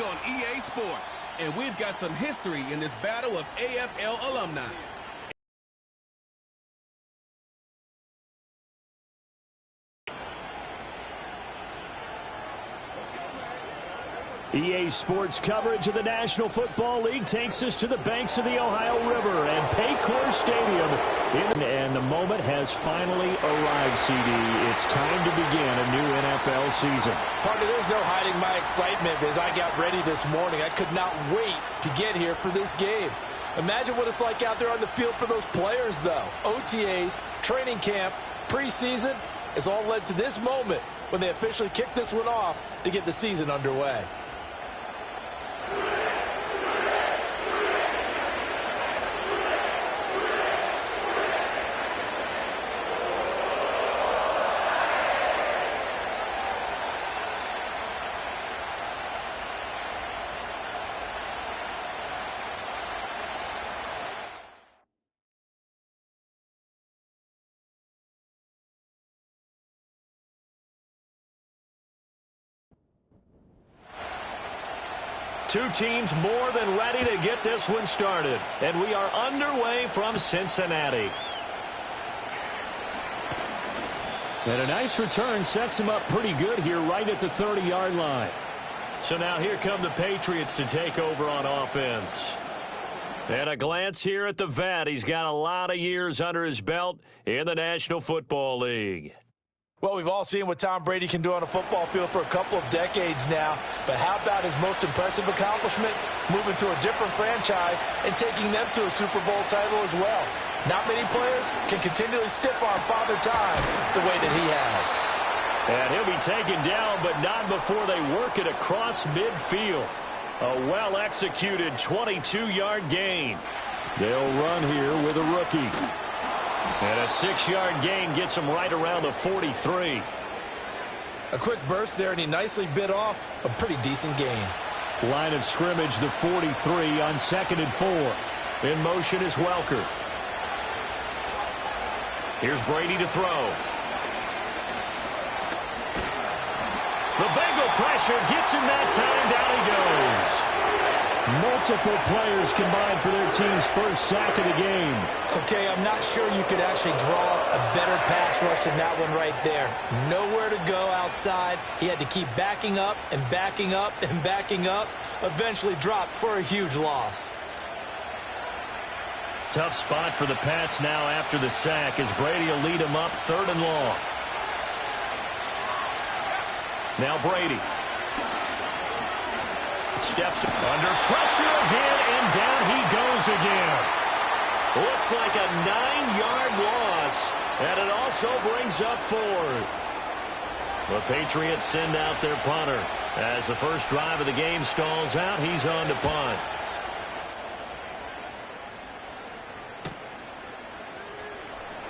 On EA Sports, and we've got some history in this battle of AFL alumni. EA Sports coverage of the National Football League takes us to the banks of the Ohio River and Paycor Stadium. And the moment has finally arrived, CD. It's time to begin a new NFL season. Partner, there's no hiding my excitement as I got ready this morning. I could not wait to get here for this game. Imagine what it's like out there on the field for those players, though. OTAs, training camp, preseason has all led to this moment when they officially kick this one off to get the season underway. Two teams more than ready to get this one started. And we are underway from Cincinnati. And a nice return sets him up pretty good here right at the 30-yard line. So now here come the Patriots to take over on offense. And a glance here at the vet. He's got a lot of years under his belt in the National Football League. Well, we've all seen what Tom Brady can do on a football field for a couple of decades now. But how about his most impressive accomplishment? Moving to a different franchise and taking them to a Super Bowl title as well. Not many players can continually stiff-arm Father Time the way that he has. And he'll be taken down, but not before they work it across midfield. A well-executed 22-yard gain. They'll run here with a rookie. And a 6-yard gain gets him right around the 43. A quick burst there, and he nicely bit off a pretty decent gain. Line of scrimmage, the 43 on 2nd and 4. In motion is Welker. Here's Brady to throw. The Bengal pressure gets him that time. Down he goes. Multiple players combined for their team's first sack of the game. Okay, I'm not sure you could actually draw a better pass rush than that one right there. Nowhere to go outside. He had to keep backing up and backing up and backing up. Eventually dropped for a huge loss. Tough spot for the Pats now after the sack as Brady will lead him up 3rd and long. Now Brady. Steps under pressure again, and down he goes again. Looks like a 9-yard loss, and it also brings up 4th. The Patriots send out their punter. As the first drive of the game stalls out, he's on to punt.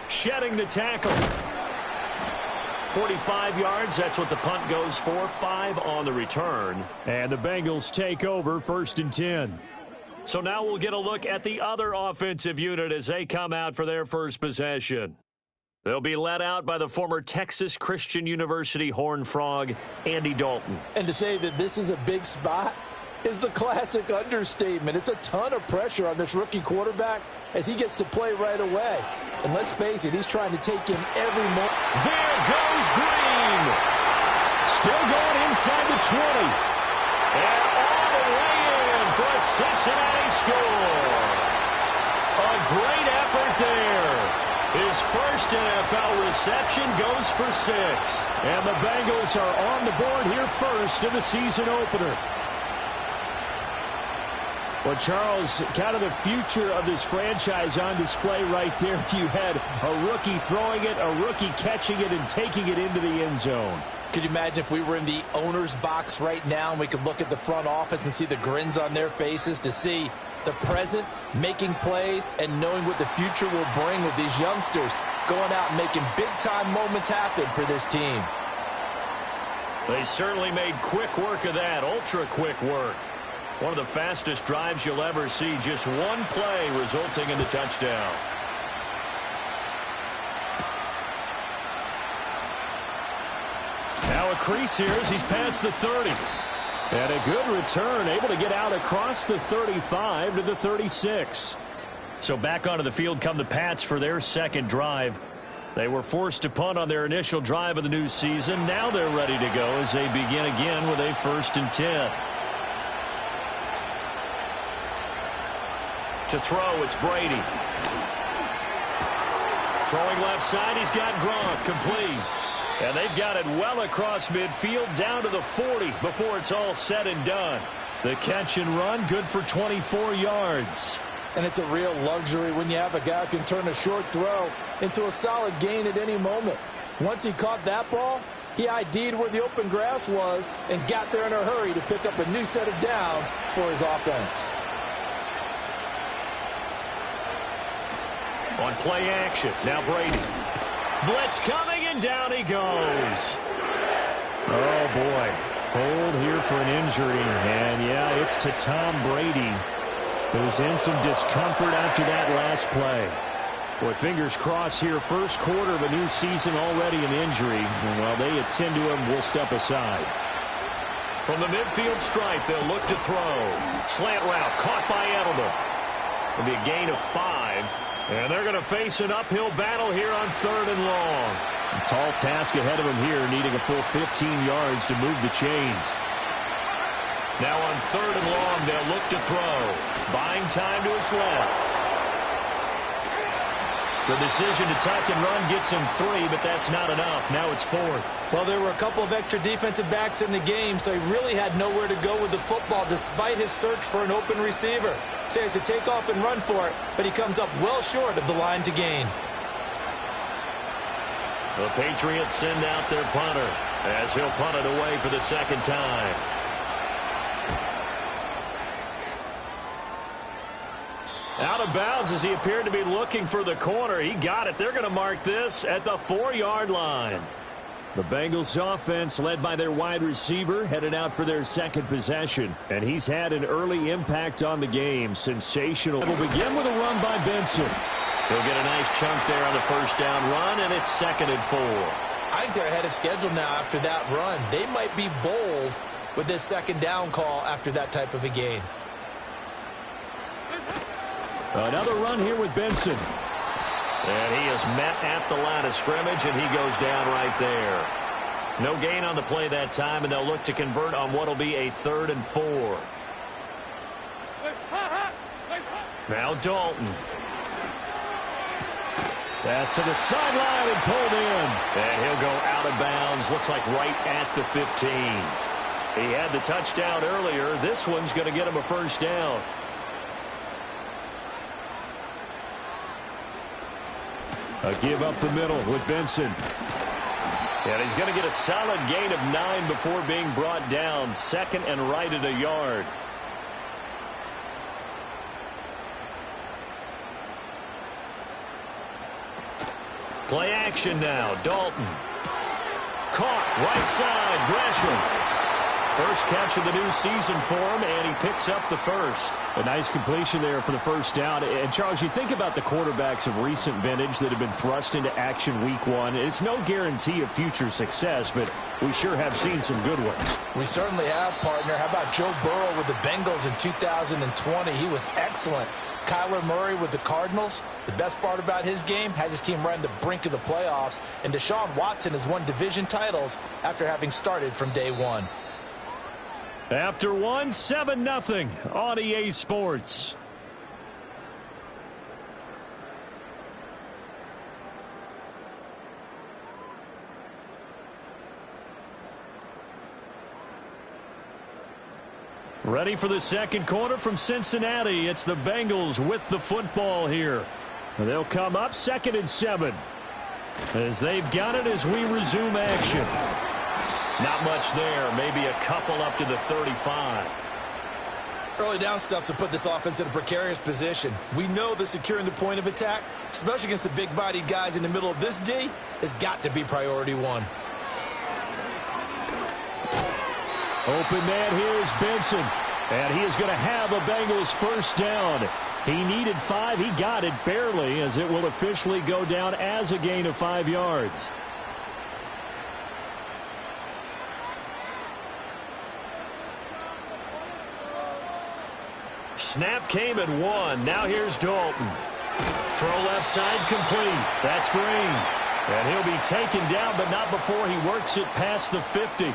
Shedding the tackle. 45 yards, that's what the punt goes for. 5 on the return. And the Bengals take over 1st and 10. So now we'll get a look at the other offensive unit as they come out for their first possession. They'll be led out by the former Texas Christian University Horned Frog, Andy Dalton. And to say that this is a big spot is the classic understatement. It's a ton of pressure on this rookie quarterback as he gets to play right away. And let's face it, he's trying to take in every moment. There goes Green. Still going inside the 20. And all the way in for a Cincinnati score. A great effort there. His first NFL reception goes for 6. And the Bengals are on the board here first in the season opener. Well, Charles, kind of the future of this franchise on display right there. You had a rookie throwing it, a rookie catching it, and taking it into the end zone. Could you imagine if we were in the owner's box right now and we could look at the front office and see the grins on their faces, to see the present making plays and knowing what the future will bring with these youngsters going out and making big-time moments happen for this team. They certainly made quick work of that, ultra-quick work. One of the fastest drives you'll ever see. Just one play resulting in the touchdown. Now a crease here as he's past the 30. And a good return, able to get out across the 35 to the 36. So back onto the field come the Pats for their second drive. They were forced to punt on their initial drive of the new season. Now they're ready to go as they begin again with a 1st and 10. To throw, it's Brady. Throwing left side, he's got Gronk, complete. And they've got it well across midfield, down to the 40 before it's all said and done. The catch and run, good for 24 yards. And it's a real luxury when you have a guy who can turn a short throw into a solid gain at any moment. Once he caught that ball, he ID'd where the open grass was and got there in a hurry to pick up a new set of downs for his offense. On play action, now Brady. Blitz coming, and down he goes. Oh, boy. Hold here for an injury. And, yeah, it's to Tom Brady, who's in some discomfort after that last play. Boy, fingers crossed here. First quarter of a new season, already an injury. And while they attend to him, we'll step aside. From the midfield stripe, they'll look to throw. Slant route, caught by Edelman. It'll be a gain of 5. And they're going to face an uphill battle here on 3rd and long. A tall task ahead of them here, needing a full 15 yards to move the chains. Now on 3rd and long, they'll look to throw. Buying time to his left. The decision to tuck and run gets him 3, but that's not enough. Now it's 4th. Well, there were a couple of extra defensive backs in the game, so he really had nowhere to go with the football despite his search for an open receiver. So he has to take off and run for it, but he comes up well short of the line to gain. The Patriots send out their punter as he'll punt it away for the second time. Out of bounds as he appeared to be looking for the corner. He got it. They're going to mark this at the 4-yard line. The Bengals offense, led by their wide receiver, headed out for their second possession. And he's had an early impact on the game. Sensational. We'll begin with a run by Benson. He'll get a nice chunk there on the first down run, and it's 2nd and 4. I think they're ahead of schedule now after that run. They might be bold with this second down call after that type of a gain. Another run here with Benson. And he is met at the line of scrimmage, and he goes down right there. No gain on the play that time, and they'll look to convert on what will be a 3rd and 4. Now Dalton. Pass to the sideline and pulled in. And he'll go out of bounds. Looks like right at the 15. He had the touchdown earlier. This one's going to get him a first down. A give up the middle with Benson. And he's going to get a solid gain of 9 before being brought down. 2nd and right at a yard. Play action now. Dalton. Caught right side. Gresham. First catch of the new season for him, and he picks up the first. A nice completion there for the first down. And, Charles, you think about the quarterbacks of recent vintage that have been thrust into action week 1. It's no guarantee of future success, but we sure have seen some good ones. We certainly have, partner. How about Joe Burrow with the Bengals in 2020? He was excellent. Kyler Murray with the Cardinals. The best part about his game, has his team right on the brink of the playoffs. And Deshaun Watson has won division titles after having started from day 1. After 1, 7-0 on EA Sports. Ready for the second quarter from Cincinnati. It's the Bengals with the football here. They'll come up 2nd and 7. As they've got it as we resume action. Not much there. Maybe a couple up to the 35. Early down stuff to put this offense in a precarious position. We know that securing the point of attack, especially against the big-bodied guys in the middle of this D, has got to be priority 1. Open man here is Benson. And he is going to have a Bengals first down. He needed 5. He got it barely, as it will officially go down as a gain of 5 yards. snap came at 1. Now here's Dalton. Throw left side complete. That's Green. And he'll be taken down, but not before he works it past the 50.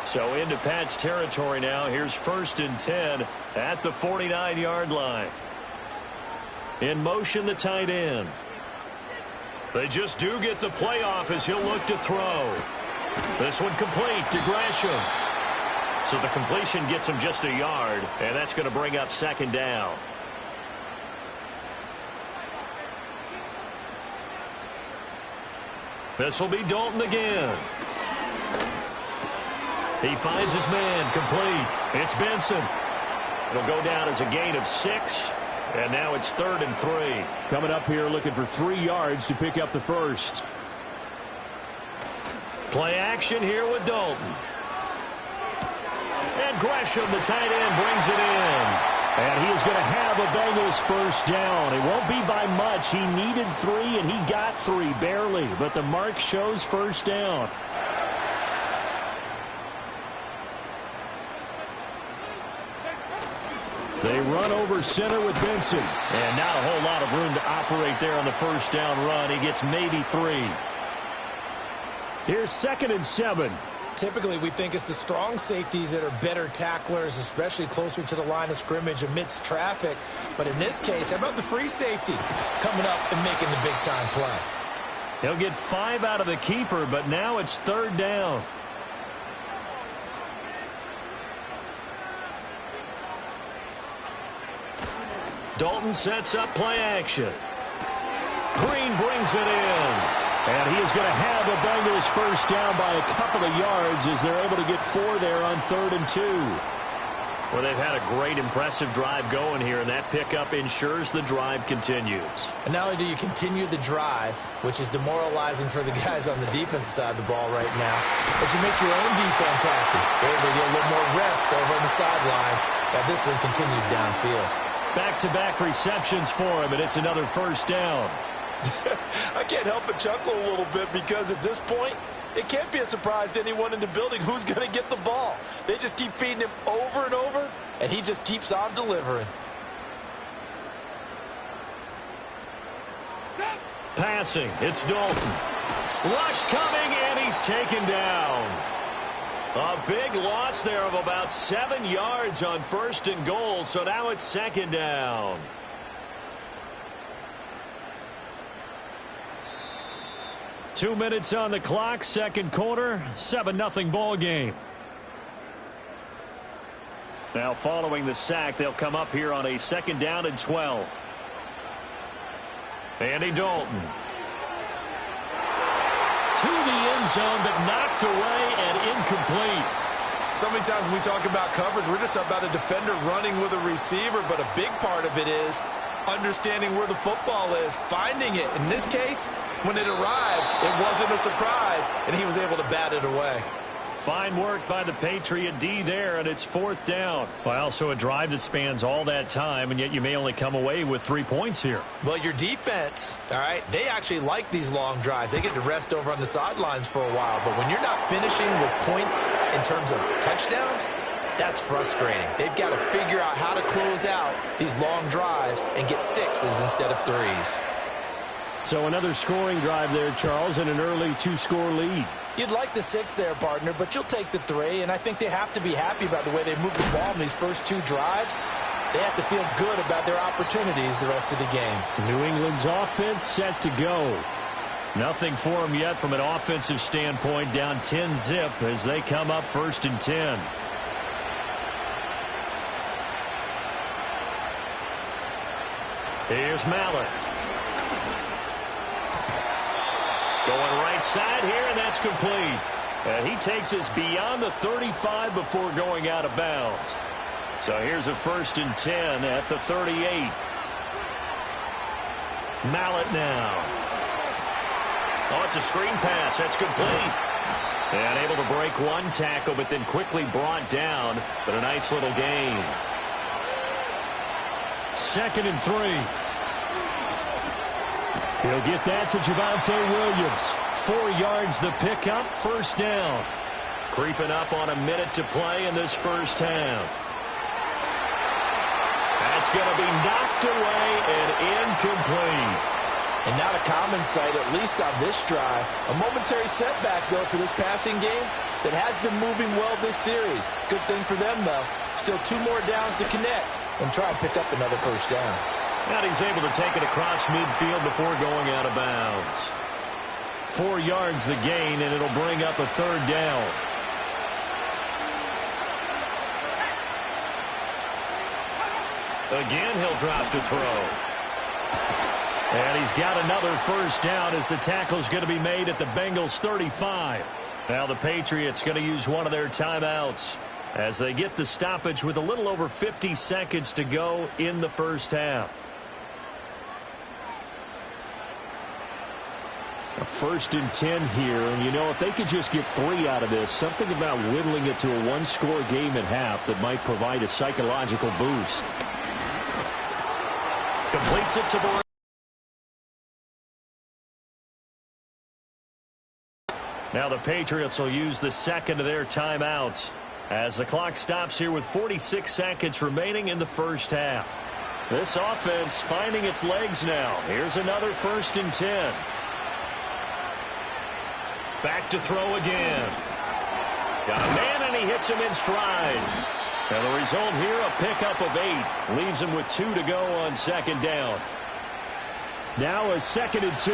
So into Pat's territory now. Here's 1st and 10 at the 49-yard line. In motion, the tight end. They just do get the playoff as he'll look to throw. This one complete to Gresham. So the completion gets him just a yard, and that's going to bring up 2nd down. This will be Dalton again. He finds his man complete. It's Benson. It'll go down as a gain of 6. And now it's 3rd and 3. Coming up here looking for 3 yards to pick up the first. Play action here with Dalton. And Gresham, the tight end, brings it in. And he is going to have a Bengals first down. It won't be by much. He needed 3, and he got 3, barely. But the mark shows first down. They run over center with Benson. And not a whole lot of room to operate there on the first down run. He gets maybe 3. Here's 2nd and 7. Typically, we think it's the strong safeties that are better tacklers, especially closer to the line of scrimmage amidst traffic. But in this case, how about the free safety coming up and making the big-time play? He'll get 5 out of the keeper, but now it's 3rd down. Dalton sets up play action. Green brings it in. And he is going to have a Bengals first down by a couple of yards as they're able to get 4 there on 3rd and 2. Well, they've had a great, impressive drive going here, and that pickup ensures the drive continues. And not only do you continue the drive, which is demoralizing for the guys on the defensive side of the ball right now, but you make your own defense happy. They're able to get a little more rest over on the sidelines while this one continues downfield. Back-to-back receptions for him, and it's another first down. I can't help but chuckle a little bit because at this point, it can't be a surprise to anyone in the building who's going to get the ball. They just keep feeding him over and over, and he just keeps on delivering. Passing, it's Dalton. Rush coming, and he's taken down. A big loss there of about 7 yards on 1st and goal, so now it's 2nd down. Two minutes on the clock, 2nd quarter, 7-0 ball game. Now following the sack, they'll come up here on a 2nd down and 12. Andy Dalton. To the end zone, but knocked away and incomplete. So many times when we talk about coverage, we're just about a defender running with a receiver, but a big part of it is understanding where the football is, finding it. In this case, when it arrived, it wasn't a surprise, and he was able to bat it away. Fine work by the Patriot D there, and it's 4th down. Well, also a drive that spans all that time, and yet you may only come away with 3 points here. Well, your defense, all right, they actually like these long drives. They get to rest over on the sidelines for a while, but when you're not finishing with points in terms of touchdowns, that's frustrating. They've got to figure out how to close out these long drives and get 6s instead of 3s. So another scoring drive there, Charles, and an early 2-score lead. You'd like the 6 there, partner, but you'll take the 3, and I think they have to be happy about the way they moved the ball in these first 2 drives. They have to feel good about their opportunities the rest of the game. New England's offense set to go. Nothing for them yet from an offensive standpoint, down 10-zip as they come up 1st and 10. Here's Mallett. Going right side here, and that's complete. And he takes us beyond the 35 before going out of bounds. So here's a 1st and 10 at the 38. Mallett now. Oh, it's a screen pass. That's complete. And able to break one tackle, but then quickly brought down. But a nice little gain. 2nd and 3. He'll get that to Javonte Williams. 4 yards the pickup, 1st down. Creeping up on a minute to play in this first half. That's going to be knocked away and incomplete. And not a common sight, at least on this drive. A momentary setback, though, for this passing game that has been moving well this series. Good thing for them, though. Still 2 more downs to connect and try and pick up another first down. And he's able to take it across midfield before going out of bounds. 4 yards the gain, and it'll bring up a 3rd down. Again, he'll drop to throw. And he's got another first down as the tackle's going to be made at the Bengals 35. Now the Patriots going to use one of their timeouts as they get the stoppage with a little over 50 seconds to go in the first half. A 1st and 10 here, and you know, if they could just get 3 out of this, something about whittling it to a 1-score game at half that might provide a psychological boost. Completes it to Brady. Now the Patriots will use the 2nd of their timeouts as the clock stops here with 46 seconds remaining in the first half. This offense finding its legs now. Here's another 1st and 10. Back to throw again. Got a man, and he hits him in stride. And the result here, a pickup of 8. Leaves him with 2 to go on 2nd down. Now a 2nd and 2.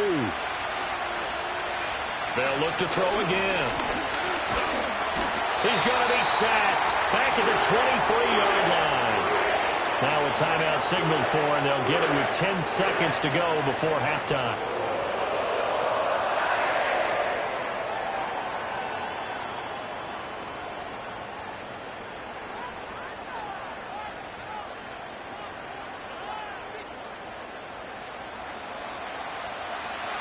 They'll look to throw again. He's going to be sacked. Back at the 23-yard line. Now a timeout signaled for, and they'll get it with 10 seconds to go before halftime.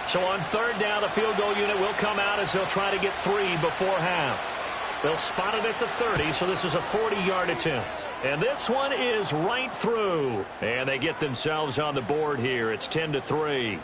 So on 3rd down, the field goal unit will come out as they'll try to get 3 before half. They'll spot it at the 30, so this is a 40-yard attempt. And this one is right through. And they get themselves on the board here. It's 10-3.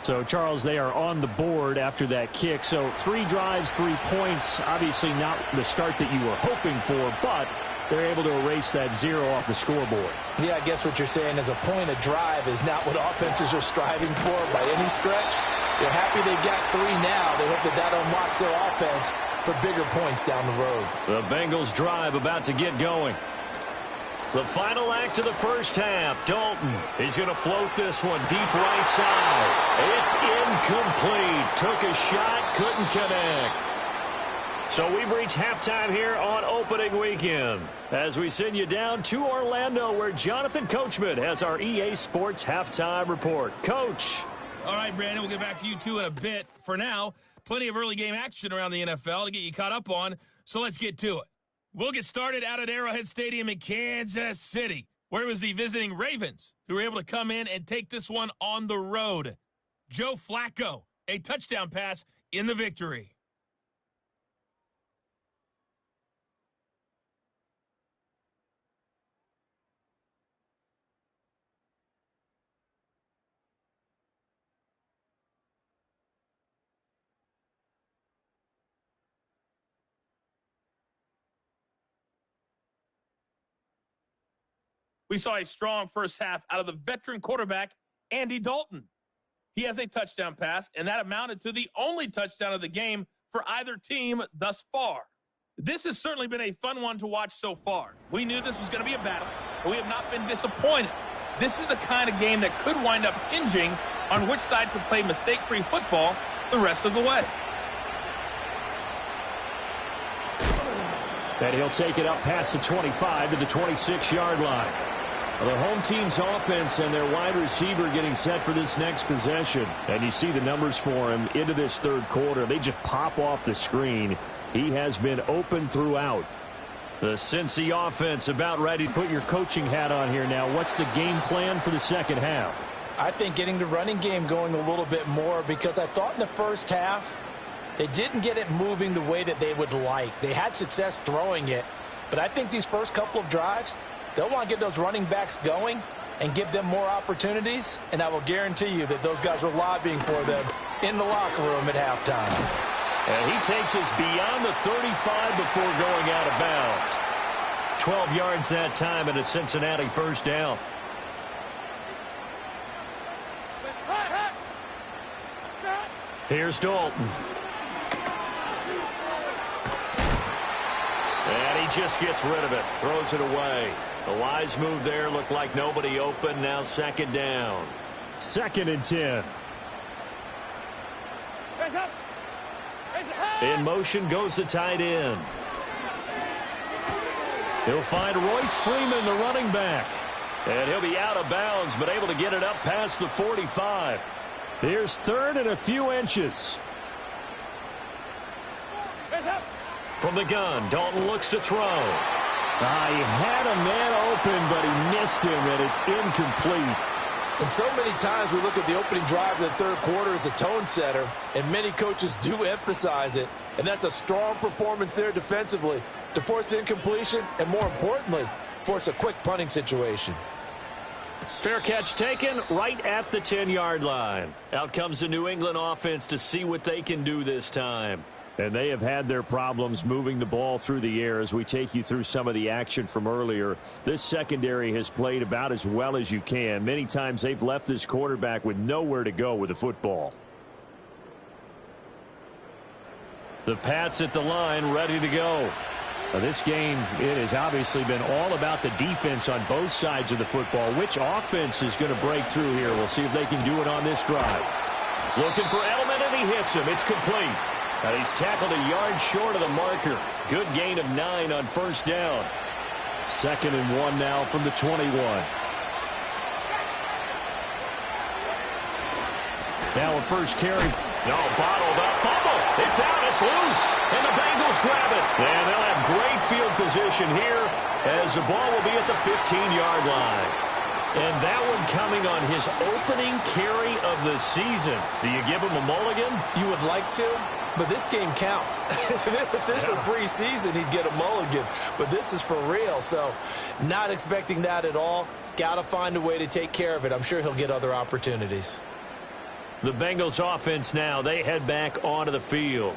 So, Charles, they are on the board after that kick. So 3 drives, 3 points. Obviously not the start that you were hoping for, but they're able to erase that 0 off the scoreboard. Yeah, I guess what you're saying is a point a drive is not what offenses are striving for by any stretch. They're happy they've got 3 now. They hope that unlocks their offense for bigger points down the road. The Bengals drive about to get going. The final act of the first half. Dalton, he's going to float this one deep right side. It's incomplete. Took a shot, couldn't connect. So we've reached halftime here on opening weekend as we send you down to Orlando where Jonathan Coachman has our EA Sports halftime report. Coach. All right, Brandon, we'll get back to you two in a bit. For now, plenty of early game action around the NFL to get you caught up on, so let's get to it. We'll get started out at Arrowhead Stadium in Kansas City, where it was the visiting Ravens who were able to come in and take this one on the road. Joe Flacco, a touchdown pass in the victory. We saw a strong first half out of the veteran quarterback, Andy Dalton. He has a touchdown pass, and that amounted to the only touchdown of the game for either team thus far. This has certainly been a fun one to watch so far. We knew this was going to be a battle, but we have not been disappointed. This is the kind of game that could wind up hinging on which side could play mistake-free football the rest of the way. And he'll take it up past the 25 to the 26-yard line. The home team's offense and their wide receiver getting set for this next possession. And you see the numbers for him into this third quarter. They just pop off the screen. He has been open throughout. The Cincy offense about ready to put your coaching hat on here now. What's the game plan for the second half? I think getting the running game going a little bit more because I thought in the first half they didn't get it moving the way that they would like. They had success throwing it, but I think these first couple of drives, they'll want to get those running backs going and give them more opportunities, and I will guarantee you that those guys were lobbying for them in the locker room at halftime. And he takes us beyond the 35 before going out of bounds. 12 yards that time and a Cincinnati first down. Here's Dalton. And he just gets rid of it. Throws it away. A wise move there. Looked like nobody open. Now second down. 2nd and 10. In motion goes the tight end. He'll find Royce Freeman, the running back. And he'll be out of bounds, but able to get it up past the 45. Here's 3rd and a few inches. From the gun, Dalton looks to throw. He had a man open, but he missed him, and it's incomplete. And so many times we look at the opening drive of the third quarter as a tone setter, and many coaches do emphasize it. And that's a strong performance there defensively to force incompletion and, more importantly, force a quick punting situation. Fair catch taken right at the 10-yard line. Out comes the New England offense to see what they can do this time. And they have had their problems moving the ball through the air as we take you through some of the action from earlier. This secondary has played about as well as you can. Many times they've left this quarterback with nowhere to go with the football. The Pats at the line, ready to go. Now this game, it has obviously been all about the defense on both sides of the football. Which offense is going to break through here? We'll see if they can do it on this drive. Looking for Edelman, and he hits him. It's complete. And he's tackled a yard short of the marker. Good gain of 9 on first down. 2nd and 1 now from the 21. Now a first carry. No, bottled up. Fumble. It's out. It's loose. And the Bengals grab it. And they'll have great field position here as the ball will be at the 15-yard line. And that one coming on his opening carry of the season. Do you give him a mulligan? You would like to, but this game counts. If this were preseason, he'd get a mulligan. But this is for real, so not expecting that at all. Got to find a way to take care of it. I'm sure he'll get other opportunities. The Bengals offense now, they head back onto the field.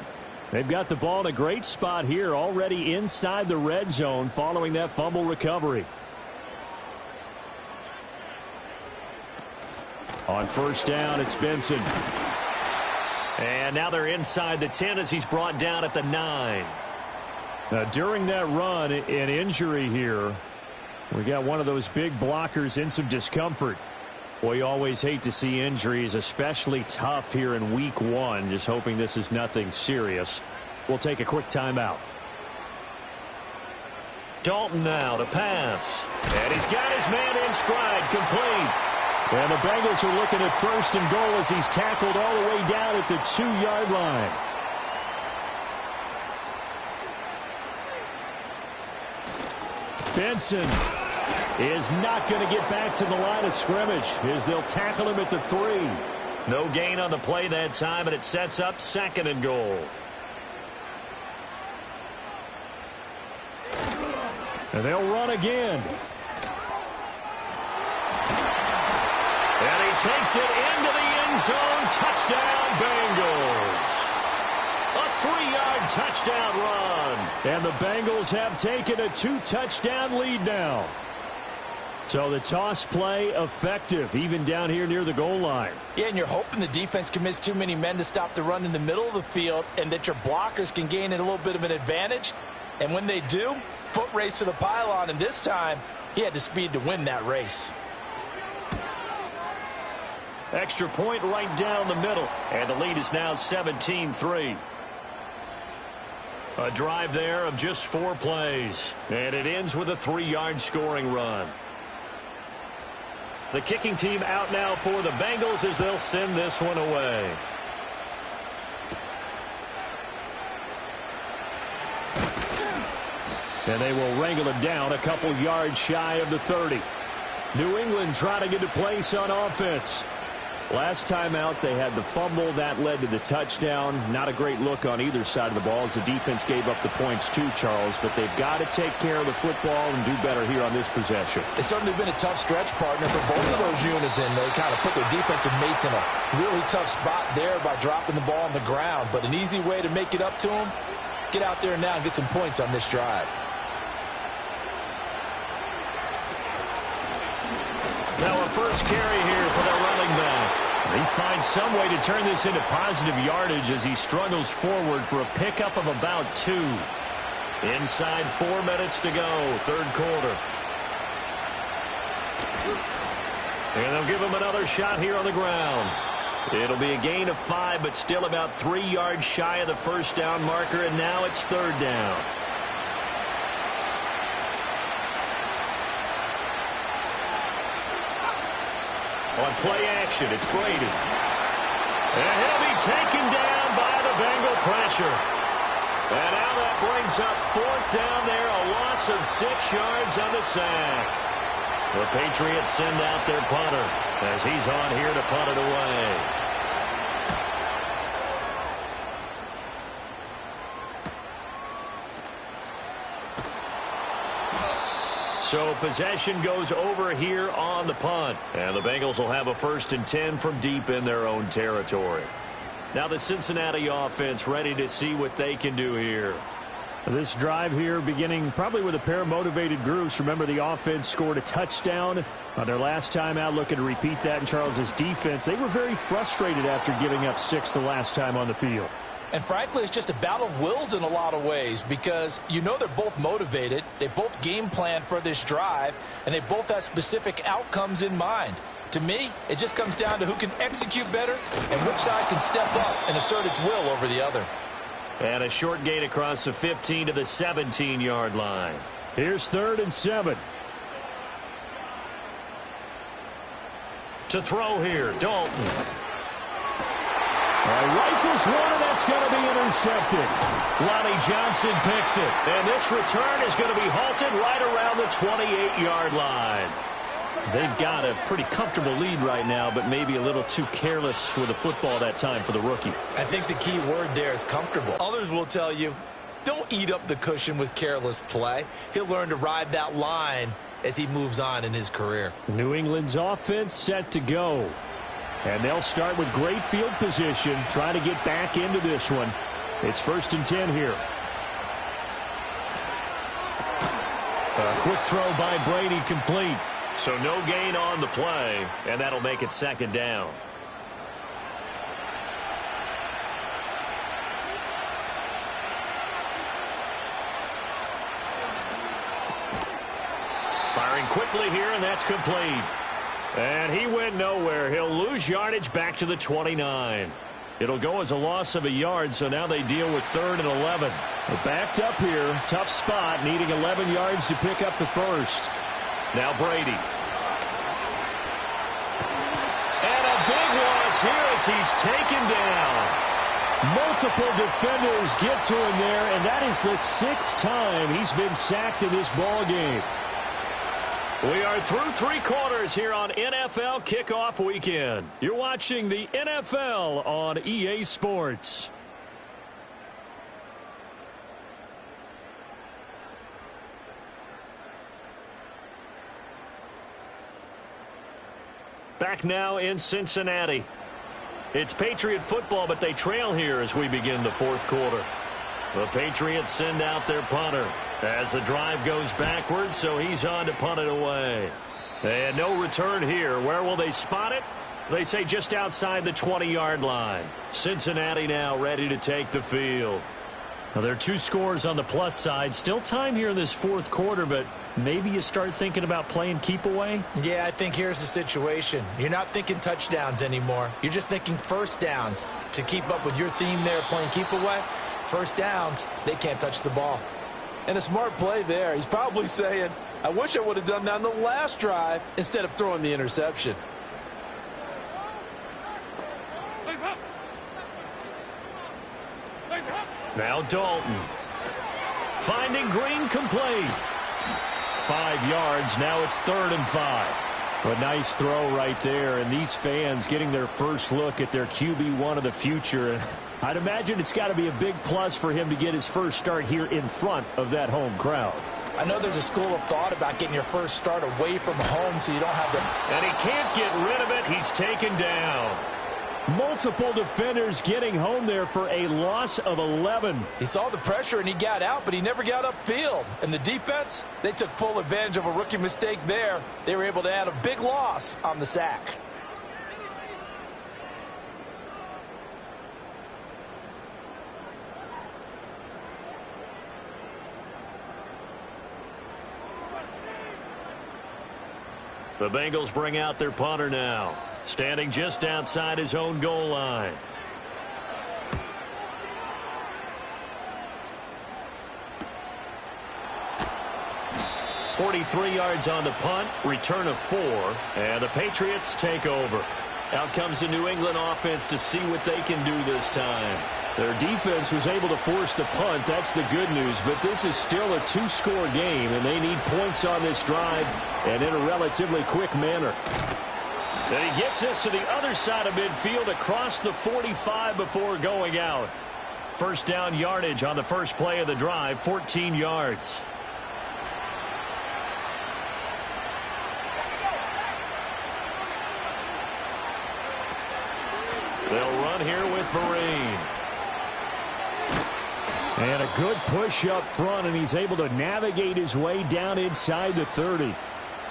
They've got the ball in a great spot here, already inside the red zone following that fumble recovery. On first down, it's Benson. And now they're inside the 10 as he's brought down at the 9. Now, during that run, an injury here. We got one of those big blockers in some discomfort. Well, you always hate to see injuries, especially tough here in week 1. Just hoping this is nothing serious. We'll take a quick timeout. Dalton now to pass. And he's got his man in stride, complete. And the Bengals are looking at 1st and goal as he's tackled all the way down at the 2-yard line. Benson is not going to get back to the line of scrimmage as they'll tackle him at the 3. No gain on the play that time, and it sets up 2nd and goal. And they'll run again. And he takes it into the end zone. Touchdown, Bengals. A 3-yard touchdown run. And the Bengals have taken a 2-touchdown lead now. So the toss play effective, even down here near the goal line. Yeah, and you're hoping the defense commits too many men to stop the run in the middle of the field and that your blockers can gain a little bit of an advantage. And when they do, foot race to the pylon, and this time he had the speed to win that race. Extra point right down the middle, and the lead is now 17-3. A drive there of just 4 plays, and it ends with a 3-yard scoring run. The kicking team out now for the Bengals as they'll send this one away. And they will wrangle it down a couple yards shy of the 30. New England trying to get a place on offense. Last time out, they had the fumble. That led to the touchdown. Not a great look on either side of the ball as the defense gave up the points too, Charles. But they've got to take care of the football and do better here on this possession. It's certainly been a tough stretch, partner, for both of those units. And they kind of put their defensive mates in a really tough spot there by dropping the ball on the ground. But an easy way to make it up to them, get out there now and get some points on this drive. first carry here for their running back. He finds some way to turn this into positive yardage as he struggles forward for a pickup of about 2. Inside 4 minutes to go, third quarter. And they'll give him another shot here on the ground. It'll be a gain of 5, but still about 3 yards shy of the first down marker, and now it's third down. On play action, it's Brady. And he'll be taken down by the Bengal pressure. And now that brings up fourth down there, a loss of 6 yards on the sack. The Patriots send out their punter as he's on here to punt it away. So possession goes over here on the punt. And the Bengals will have a 1st and 10 from deep in their own territory. Now the Cincinnati offense ready to see what they can do here. This drive here beginning probably with a pair of motivated groups. Remember, the offense scored a touchdown on their last time out, looking to repeat that in Charles's defense. They were very frustrated after giving up 6 the last time on the field. And frankly, it's just a battle of wills in a lot of ways because you know they're both motivated. They both game plan for this drive, and they both have specific outcomes in mind. To me, it just comes down to who can execute better and which side can step up and assert its will over the other. And a short gain across the 15 to the 17-yard line. Here's 3rd and 7. To throw here, Dalton. Rifles one, and that's going to be intercepted. Lonnie Johnson picks it. And this return is going to be halted right around the 28-yard line. They've got a pretty comfortable lead right now, but maybe a little too careless with the football that time for the rookie. I think the key word there is comfortable. Others will tell you, don't eat up the cushion with careless play. He'll learn to ride that line as he moves on in his career. New England's offense set to go. And they'll start with great field position, trying to get back into this one. It's 1st and 10 here. A quick throw by Brady complete. So no gain on the play, and that'll make it 2nd down. Firing quickly here, and that's complete. And he went nowhere. He'll lose yardage back to the 29. It'll go as a loss of a yard, so now they deal with 3rd and 11. They're backed up here. Tough spot, needing 11 yards to pick up the first. Now Brady. And a big loss here as he's taken down. Multiple defenders get to him there, and that is the 6th time he's been sacked in this ball game. We are through 3 quarters here on NFL Kickoff Weekend. You're watching the NFL on EA Sports. Back now in Cincinnati. It's Patriot football, but they trail here as we begin the 4th quarter. The Patriots send out their punter as the drive goes backwards, so he's on to punt it away. And no return here. Where will they spot it? They say just outside the 20-yard line. Cincinnati now ready to take the field. Well, there are 2 scores on the plus side. Still time here in this 4th quarter, but maybe you start thinking about playing keep away? Yeah, I think here's the situation. You're not thinking touchdowns anymore. You're just thinking first downs. To keep up with your theme there, playing keep away, first downs, they can't touch the ball. And a smart play there. He's probably saying, I wish I would have done that on the last drive instead of throwing the interception. Now Dalton. Finding Green complete. 5 yards. Now it's 3rd and 5. A nice throw right there, and these fans getting their first look at their QB1 of the future. I'd imagine it's got to be a big plus for him to get his first start here in front of that home crowd. I know there's a school of thought about getting your first start away from home so you don't have the... And he can't get rid of it. He's taken down. Multiple defenders getting home there for a loss of 11. He saw the pressure and he got out, but he never got upfield. And the defense, they took full advantage of a rookie mistake there. They were able to add a big loss on the sack. The Bengals bring out their punter now, standing just outside his own goal line. "43 yards on the punt, return of 4, and the Patriots take over. Out comes the New England offense to see what they can do this time. Their defense was able to force the punt. That's the good news. But this is still a 2-score game, and they need points on this drive and in a relatively quick manner. And he gets this to the other side of midfield across the 45 before going out. First down yardage on the first play of the drive, 14 yards. They'll run here with Vereen. And a good push up front, and he's able to navigate his way down inside the 30.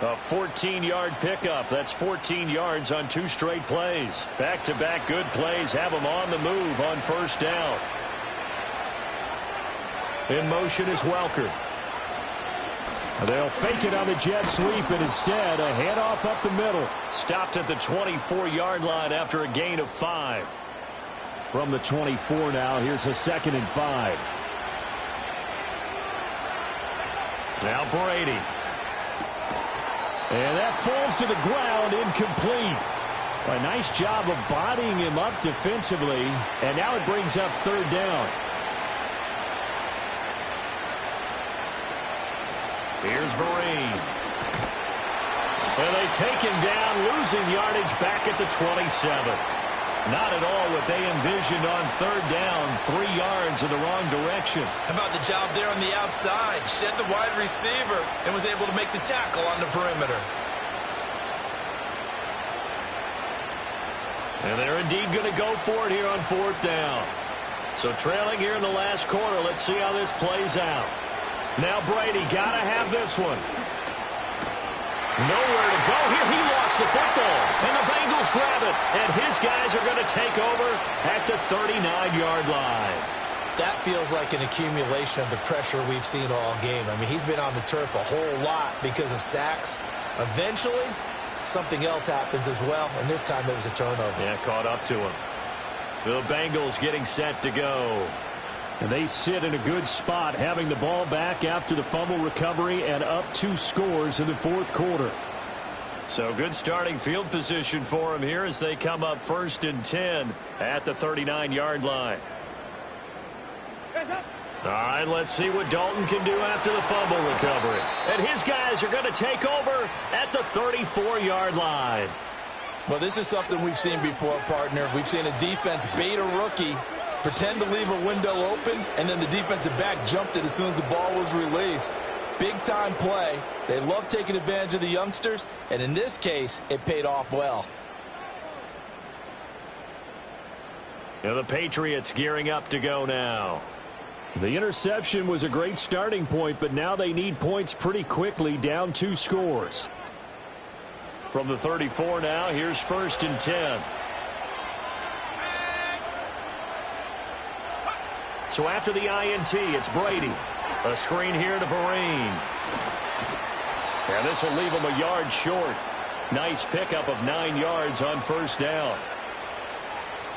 A 14-yard pickup. That's 14 yards on 2 straight plays. Back-to-back good plays have him on the move on first down. In motion is Welker. They'll fake it on the jet sweep, and instead a handoff up the middle. Stopped at the 24-yard line after a gain of 5. From the 24 now, here's a 2nd and 5. Now Brady. And that falls to the ground, incomplete. A nice job of bodying him up defensively, and now it brings up 3rd down. Here's Vereen. And they take him down, losing yardage back at the 27. Not at all what they envisioned on 3rd down, 3 yards in the wrong direction. How about the job there on the outside? Shed the wide receiver and was able to make the tackle on the perimeter. And they're indeed going to go for it here on 4th down. So trailing here in the last quarter, let's see how this plays out. Now Brady got to have this one. Nowhere to go here. He lost the football, and the Bengals grab it. And his guys are going to take over at the 39-yard line. That feels like an accumulation of the pressure we've seen all game. I mean, he's been on the turf a whole lot because of sacks. Eventually, something else happens as well, and this time it was a turnover. Yeah, caught up to him. The Bengals getting set to go. And they sit in a good spot, having the ball back after the fumble recovery and up 2 scores in the 4th quarter. So good starting field position for them here as they come up 1st and 10 at the 39-yard line. All right, let's see what Dalton can do after the fumble recovery. And his guys are going to take over at the 34-yard line. Well, this is something we've seen before, partner. We've seen a defense bait a rookie, pretend to leave a window open, and then the defensive back jumped it as soon as the ball was released. Big-time play. They love taking advantage of the youngsters, and in this case, it paid off well. And the Patriots gearing up to go now. The interception was a great starting point, but now they need points pretty quickly, down 2 scores. From the 34 now, here's 1st and 10. So after the INT, it's Brady. A screen here to Vereen. And this will leave him a yard short. Nice pickup of 9 yards on 1st down.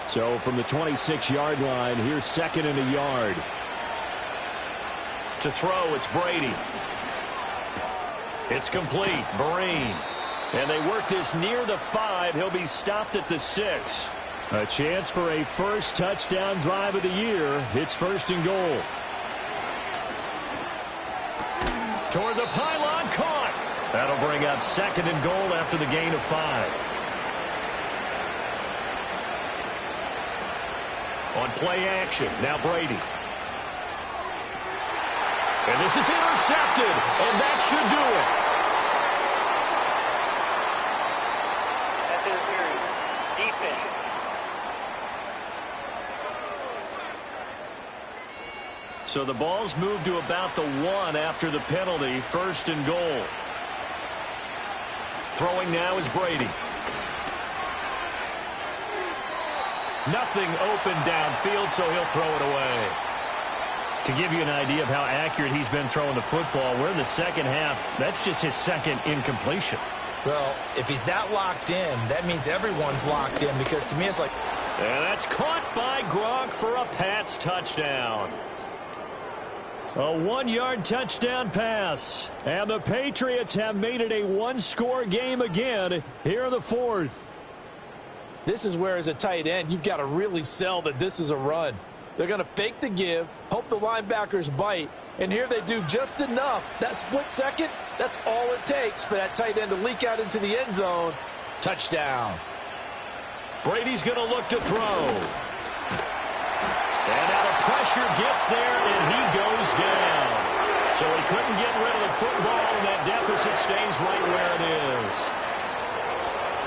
So from the 26-yard line, here's 2nd and a yard. To throw, it's Brady. It's complete. Vereen. And they work this near the 5. He'll be stopped at the 6. A chance for a first touchdown drive of the year. It's 1st and goal. Toward the pylon, caught. That'll bring up 2nd and goal after the gain of 5. On play action, now Brady. And this is intercepted, and that should do it. So the ball's moved to about the 1 after the penalty. 1st and goal. Throwing now is Brady. Nothing open downfield, so he'll throw it away. To give you an idea of how accurate he's been throwing the football, we're in the second half. That's just his second incompletion. Well, if he's that locked in, that means everyone's locked in, because to me it's like... And that's caught by Gronk for a Pats touchdown. A 1-yard touchdown pass. And the Patriots have made it a one-score game again here in the 4th. This is where, as a tight end, you've got to really sell that this is a run. They're going to fake the give, hope the linebackers bite, and here they do just enough. That split second, that's all it takes for that tight end to leak out into the end zone. Touchdown. Brady's going to look to throw. And now the pressure gets there, and he goes down. So he couldn't get rid of the football, and that deficit stays right where it is.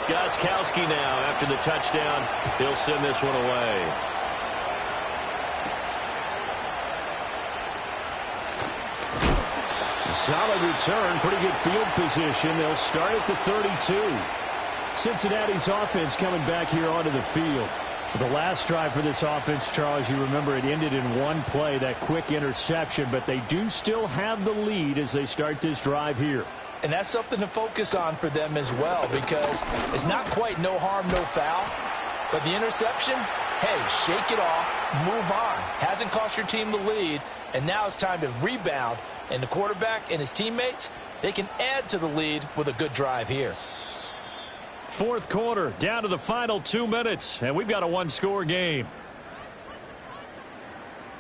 Gostkowski now, after the touchdown, he'll send this one away. A solid return, pretty good field position. They'll start at the 32. Cincinnati's offense coming back here onto the field. The last drive for this offense, Charles, you remember it ended in one play, that quick interception, but they do still have the lead as they start this drive here. And that's something to focus on for them as well, because it's not quite no harm, no foul. But the interception, hey, shake it off, move on. Hasn't cost your team the lead, and now it's time to rebound. And the quarterback and his teammates, they can add to the lead with a good drive here. 4th quarter, down to the final 2 minutes, and we've got a one-score game.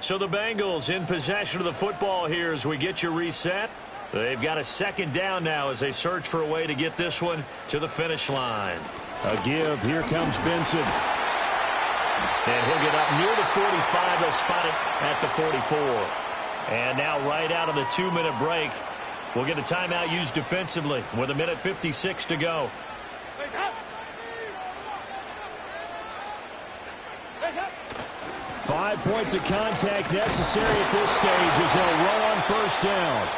So the Bengals in possession of the football here as we get you reset. They've got a 2nd down now as they search for a way to get this one to the finish line. A give. Here comes Benson. And he'll get up near the 45. They'll spot it at the 44. And now right out of the 2-minute break, we'll get a timeout used defensively with 1:56 to go. 5 points of contact necessary at this stage as they'll run on 1st down.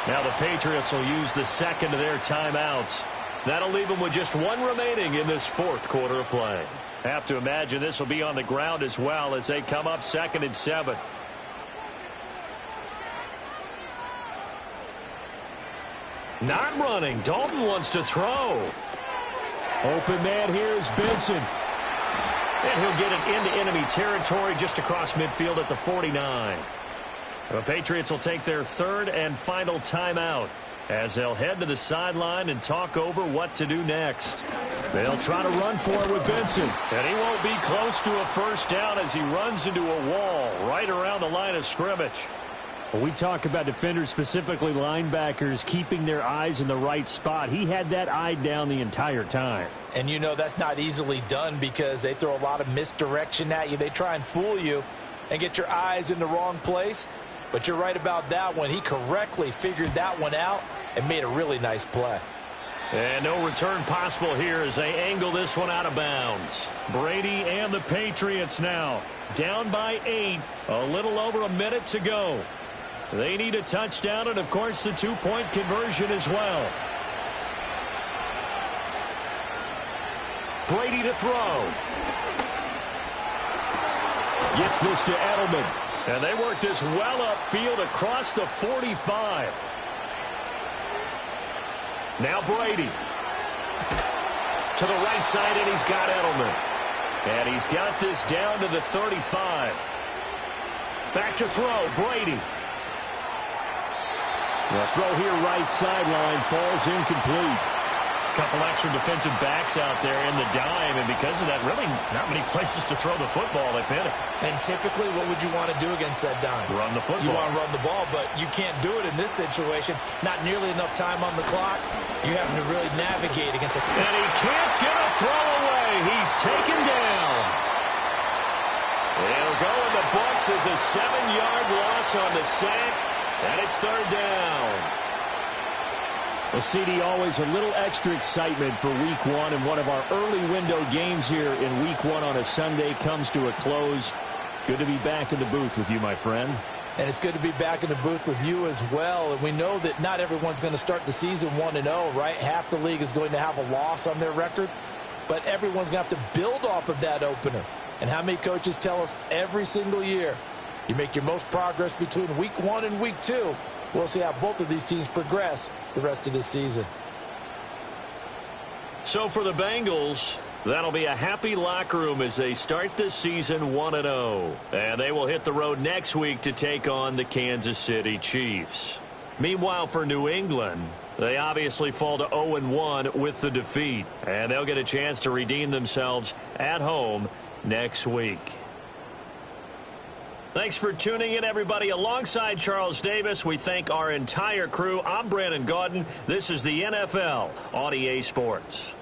Now the Patriots will use the 2nd of their timeouts. That'll leave them with just 1 remaining in this 4th quarter of play. Have to imagine this will be on the ground as well as they come up 2nd and 7. Not running. Dalton wants to throw. Open man here is Benson. And he'll get it into enemy territory just across midfield at the 49. The Patriots will take their 3rd and final timeout as they'll head to the sideline and talk over what to do next. They'll try to run for it with Benson. And he won't be close to a 1st down as he runs into a wall right around the line of scrimmage. When we talk about defenders, specifically linebackers, keeping their eyes in the right spot, he had that eye down the entire time. And you know that's not easily done because they throw a lot of misdirection at you. They try and fool you and get your eyes in the wrong place. But you're right about that one. He correctly figured that one out and made a really nice play. And no return possible here as they angle this one out of bounds. Brady and the Patriots now down by 8. A little over a minute to go. They need a touchdown and, of course, the 2-point conversion as well. Brady to throw. Gets this to Edelman. And they work this well upfield across the 45. Now Brady. To the right side, and he's got Edelman. And he's got this down to the 35. Back to throw, Brady. The throw here right sideline falls incomplete. Couple extra defensive backs out there in the dime, and because of that, really not many places to throw the football. They've hit it. And typically, what would you want to do against that dime? Run the football. You want to run the ball, but you can't do it in this situation. Not nearly enough time on the clock. You having to really navigate against it. And he can't get a throw away. He's taken down. It'll go in the books as a 7-yard loss on the sack, and it's 3rd down. Well, CD, always a little extra excitement for Week 1, and one of our early window games here in Week 1 on a Sunday comes to a close. Good to be back in the booth with you, my friend. And it's good to be back in the booth with you as well. And we know that not everyone's going to start the season 1-0, right? Half the league is going to have a loss on their record. But everyone's going to have to build off of that opener. And how many coaches tell us every single year, you make your most progress between week 1 and week 2. We'll see how both of these teams progress the rest of this season. So for the Bengals, that'll be a happy locker room as they start this season 1-0. And they will hit the road next week to take on the Kansas City Chiefs. Meanwhile, for New England, they obviously fall to 0-1 with the defeat. And they'll get a chance to redeem themselves at home next week. Thanks for tuning in, everybody. Alongside Charles Davis, we thank our entire crew. I'm Brandon Gaudin. This is the NFL on EA Sports.